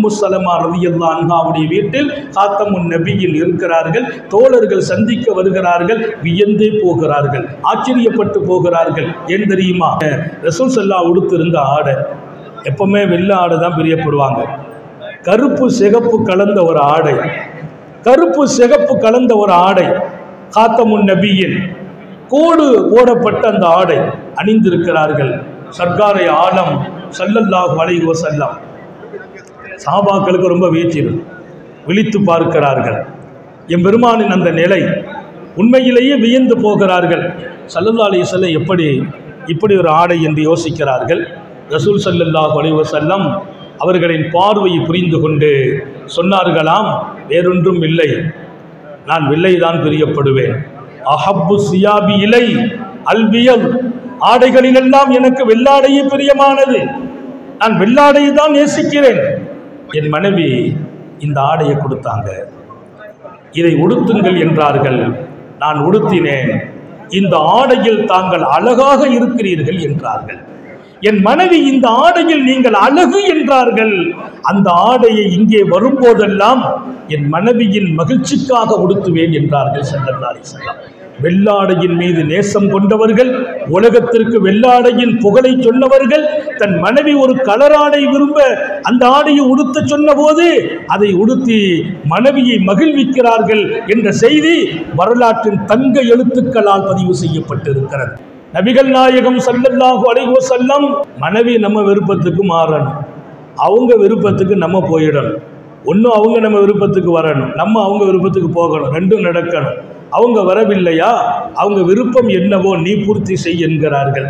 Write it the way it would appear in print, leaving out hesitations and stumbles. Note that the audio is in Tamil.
உம்மு ஸலமா ரலியல்லாஹு அன்ஹாவுடைய வீட்டில் காத்தமுன் நபியில் இருக்கிறார்கள். தோழர்கள் சந்திக்க வருகிறார்கள். வியந்தே போகிறார்கள், ஆச்சரியப்பட்டு போகிறார்கள். ஏன் தெரியுமா? ரசூல் ஸல்லல்லாஹு உடுத்திருந்த ஆடை, எப்பவுமே வெள்ளை ஆடை தான் பிரியப்படுவாங்க. கருப்பு சிகப்பு கலந்த ஒரு ஆடை, கருப்பு சிகப்பு கலந்த ஒரு ஆடை, காத்தமுன் நபியில் கோடு போடப்பட்ட அந்த ஆடை அணிந்திருக்கிறார்கள். சர்க்காரை ஆலம் ஸல்லல்லாஹு அலைஹி வஸல்லம் சஹாபாக்களுக்கு ரொம்ப வீழ்ச்சியில் விழித்து பார்க்கிறார்கள். எம்பெருமானின் அந்த நிலை உண்மையிலேயே வியந்து போகிறார்கள். ஸல்லல்லாஹு அலைஹி வஸல்லம் இப்படி ஒரு ஆடை என்று யோசிக்கிறார்கள். ரசூல் ஸல்லல்லாஹு அலைஹி வஸல்லம் அவர்களின் பார்வையை புரிந்து கொண்டு சொன்னார்களாம், வேறொன்றும் இல்லை, நான் வெள்ளைதான் பிரியப்படுவேன். அஹப்பு சியாபி இலை அல்பியல், ஆடைகளிலெல்லாம் எனக்கு வெள்ளாடையே பிரியமானது, நான் வெள்ளாடையை தான் நேசிக்கிறேன். என் மனைவி இந்த ஆடையை கொடுத்தாங்க, இதை உடுத்துங்கள் என்றார்கள். நான் உடுத்தினேன். இந்த ஆடையில் தாங்கள் அழகாக இருக்கிறீர்கள் என்றார்கள். என் மனைவி இந்த ஆடையில் நீங்கள் அழகு என்றார்கள். அந்த ஆடையை இங்கே வரும்போதெல்லாம் என் மனைவியின் மகிழ்ச்சிக்காக உடுத்துவேன் என்றார்கள் ஸல்லல்லாஹு அலைஹி வஸல்லம். வெள்ளாடையின் மீது நேசம் கொண்டவர்கள், உலகத்திற்கு வெள்ளாடையின் புகழை சொன்னவர்கள், தன் மனைவி ஒரு கலராடை விரும்ப அந்த ஆடையை உடுத்த சொன்ன போது அதை உடுத்தி மனைவியை மகிழ்விக்கிறார்கள் என்ற செய்தி வரலாற்றின் தங்க எழுத்துக்களால் பதிவு செய்யப்பட்டிருக்கிறது. நபிகள் நாயகம் ஸல்லல்லாஹு அலைஹி வஸல்லம் மனைவி நம்ம விருப்பத்துக்கு மாறணும், அவங்க விருப்பத்துக்கு நம்ம போயிடணும். ஒன்றும் அவங்க நம்ம விருப்பத்துக்கு வரணும், நம்ம அவங்க விருப்பத்துக்கு போகணும், ரெண்டும் நடக்கணும். அவங்க வரவில்லையா, அவங்க விருப்பம் என்னவோ நீ பூர்த்தி செய் என்கிறார்கள்.